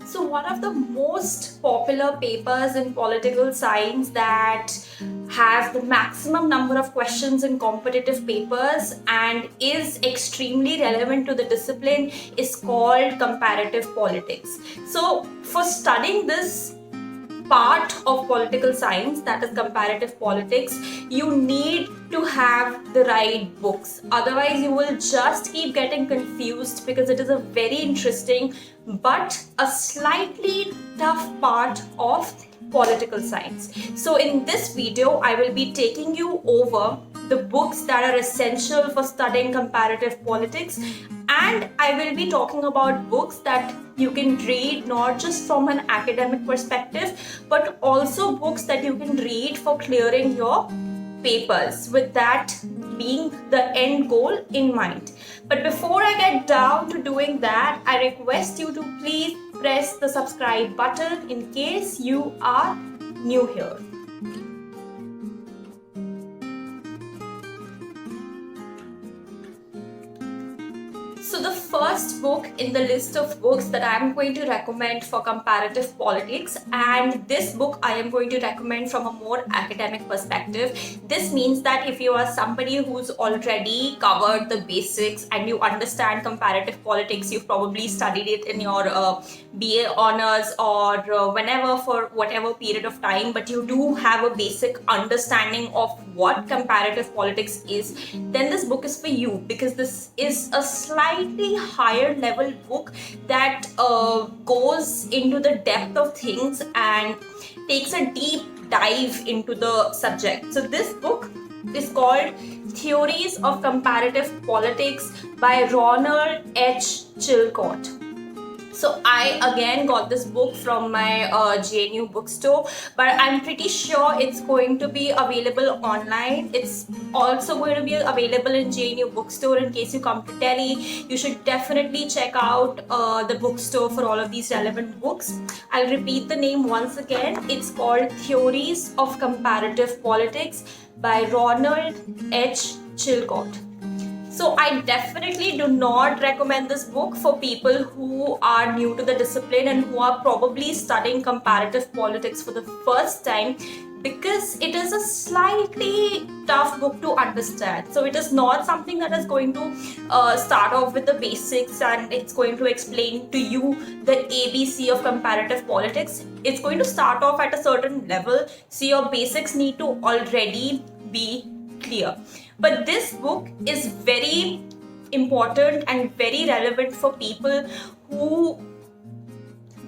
So one of the most popular papers in political science that has the maximum number of questions in competitive papers and is extremely relevant to the discipline is called comparative politics. So for studying this part of political science, that is comparative politics, you need to have the right books. Otherwise, you will just keep getting confused because it is a very interesting but a slightly tough part of political science. So, in this video, I will be taking you over the books that are essential for studying comparative politics, and I will be talking about books that you can read not just from an academic perspective but also books that you can read for clearing your papers, with that being the end goal in mind. But before I get down to doing that, I request you to please press the subscribe button in case you are new here. So the first book in the list of books that I'm going to recommend for comparative politics, and this book I am going to recommend from a more academic perspective. This means that if you are somebody who's already covered the basics and you understand comparative politics, you've probably studied it in your BA honors or whenever, for whatever period of time, but you do have a basic understanding of what comparative politics is, then this book is for you, because this is a slightly higher level book that goes into the depth of things and takes a deep dive into the subject. So this book is called Theories of Comparative Politics by Ronald H. Chilcott. So I again got this book from my JNU bookstore, but I'm pretty sure it's going to be available online. It's also going to be available in JNU bookstore. In case you come to Delhi, you should definitely check out the bookstore for all of these relevant books. I'll repeat the name once again. It's called Theories of Comparative Politics by Ronald H. Chilcott. So I definitely do not recommend this book for people who are new to the discipline and who are probably studying comparative politics for the first time, because it is a slightly tough book to understand. So it is not something that is going to start off with the basics and it's going to explain to you the ABC of comparative politics. It's going to start off at a certain level, so your basics need to already be clear. But this book is very important and very relevant for people who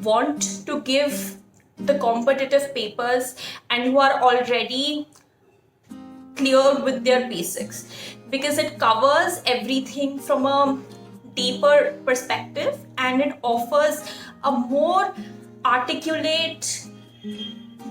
want to give the competitive papers and who are already clear with their basics, because it covers everything from a deeper perspective and it offers a more articulate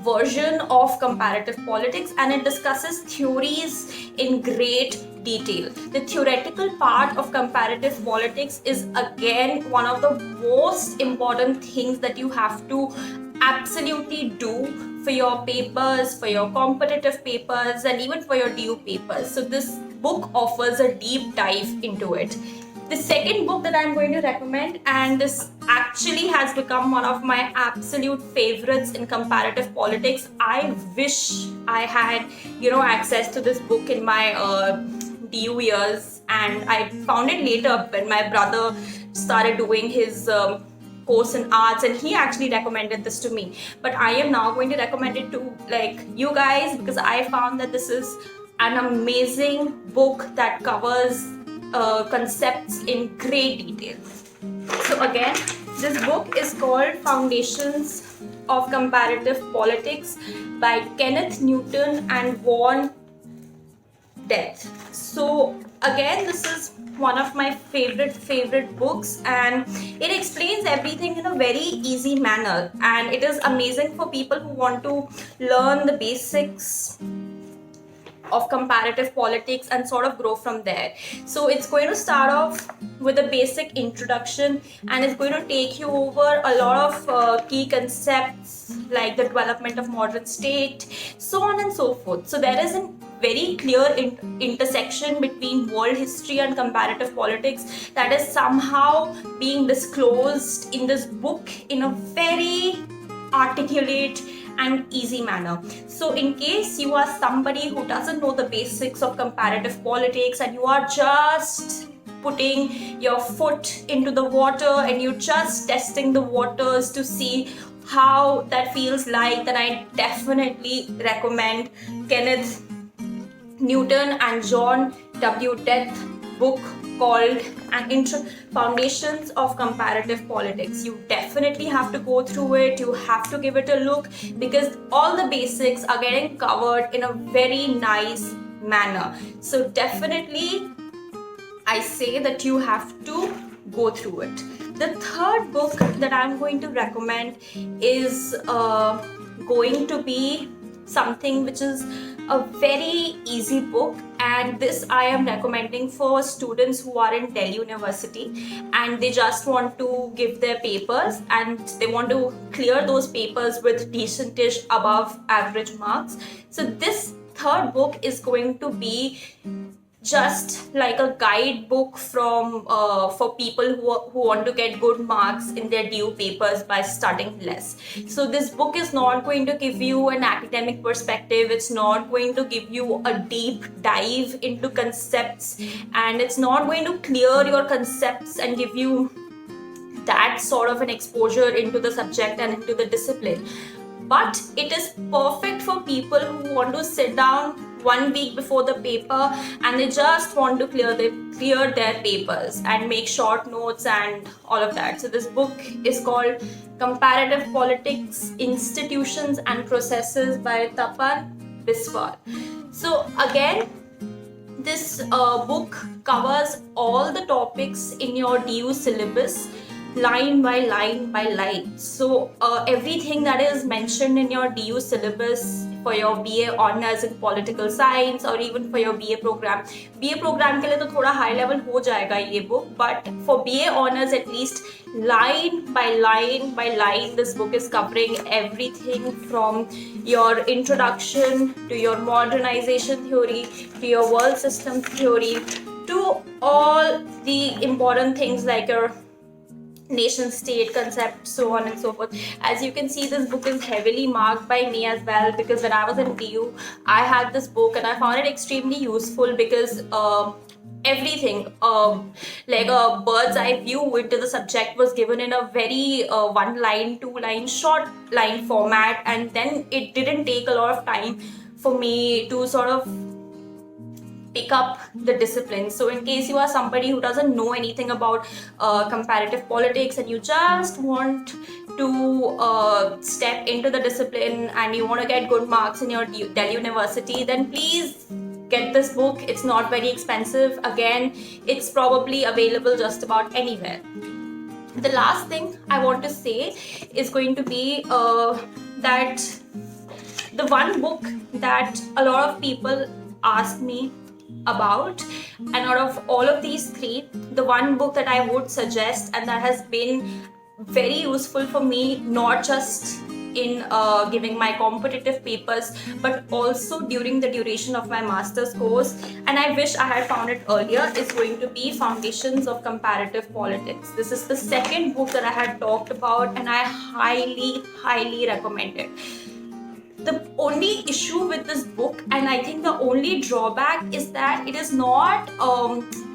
version of comparative politics, and it discusses theories in great detail. The theoretical part of comparative politics is again one of the most important things that you have to absolutely do for your papers, for your competitive papers, and even for your DU papers. So this book offers a deep dive into it. The second book that I'm going to recommend, and this actually has become one of my absolute favorites in comparative politics. I wish I had, access to this book in my DU years, and I found it later when my brother started doing his course in arts, and he actually recommended this to me. But I am now going to recommend it to you guys, because I found that this is an amazing book that covers concepts in great detail. So again, this book is called Foundations of Comparative Politics by Kenneth Newton and Vaughan Death. So again, this is one of my favorite books, and it explains everything in a very easy manner, and it is amazing for people who want to learn the basics of comparative politics and sort of grow from there. So it's going to start off with a basic introduction, and it's going to take you over a lot of key concepts like the development of modern state, so on and so forth. So there is a very clear intersection between world history and comparative politics that is somehow being disclosed in this book in a very articulate and easy manner. So in case you are somebody who doesn't know the basics of comparative politics and you are just putting your foot into the water and you're just testing the waters to see how that feels like, then I definitely recommend Kenneth Newton and John W. Death book called Foundations of Comparative Politics. You definitely have to go through it. You have to give it a look because all the basics are getting covered in a very nice manner. So definitely I say that you have to go through it. The third book that I'm going to recommend is going to be something which is a very easy book, and this I am recommending for students who are in Delhi University and they just want to give their papers and they want to clear those papers with decentish above average marks. So this third book is going to be just like a guidebook from for people who want to get good marks in their due papers by studying less. So this book is not going to give you an academic perspective, it's not going to give you a deep dive into concepts, and it's not going to clear your concepts and give you that sort of an exposure into the subject and into the discipline. But it is perfect for people who want to sit down 1 week before the paper and they just want to clear their papers and make short notes and all of that. So this book is called Comparative Politics, Institutions and Processes by Tapan Biswal. So again, this book covers all the topics in your DU syllabus line by line by line. So everything that is mentioned in your DU syllabus for your BA honors in political science or even for your BA program के लिए तो थोड़ा high level हो जाएगा ये book, but for BA honors at least line by line this book is covering everything from your introduction to your modernization theory to your world system theory to all the important things like your nation state concept, so on and so forth. As you can see, this book is heavily marked by me as well, because when I was in DU I had this book and I found it extremely useful because everything like a bird's eye view into the subject was given in a very 1 line 2 line short line format, and then it didn't take a lot of time for me to sort of pick up the discipline. So in case you are somebody who doesn't know anything about comparative politics and you just want to step into the discipline and you want to get good marks in your Delhi University, then please get this book. It's not very expensive. Again, it's probably available just about anywhere. The last thing I want to say is going to be that the one book that a lot of people ask me about, and out of all of these three, the one book that I would suggest and that has been very useful for me, not just in giving my competitive papers but also during the duration of my master's course, and I wish I had found it earlier, is going to be Foundations of Comparative Politics. This is the second book that I had talked about and I highly recommend it. The only issue with this book, and I think the only drawback, is that it is not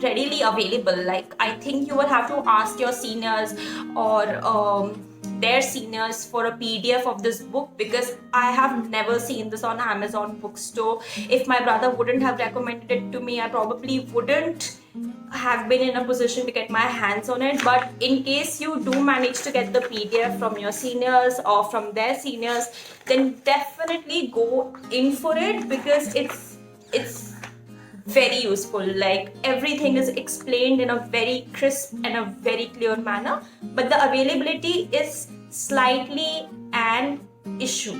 readily available. Like, I think you will have to ask your seniors or their seniors for a PDF of this book, because I have never seen this on Amazon bookstore. If my brother wouldn't have recommended it to me, I probably wouldn't have been in a position to get my hands on it. But in case you do manage to get the PDF from your seniors or from their seniors, then definitely go in for it, because it's very useful. Like, everything is explained in a very crisp and a very clear manner, but the availability is slightly an issue.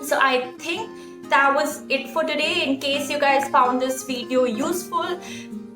So I think that was it for today. In case you guys found this video useful,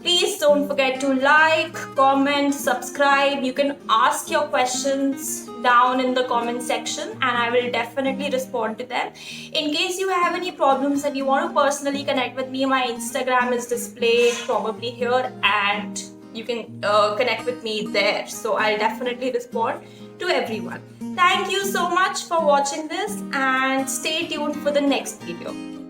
Please don't forget to like, comment, subscribe. You can ask your questions down in the comment section and I will definitely respond to them. In case you have any problems and you want to personally connect with me, my Instagram is displayed probably here and you can connect with me there. So I'll definitely respond to everyone. Thank you so much for watching this and stay tuned for the next video.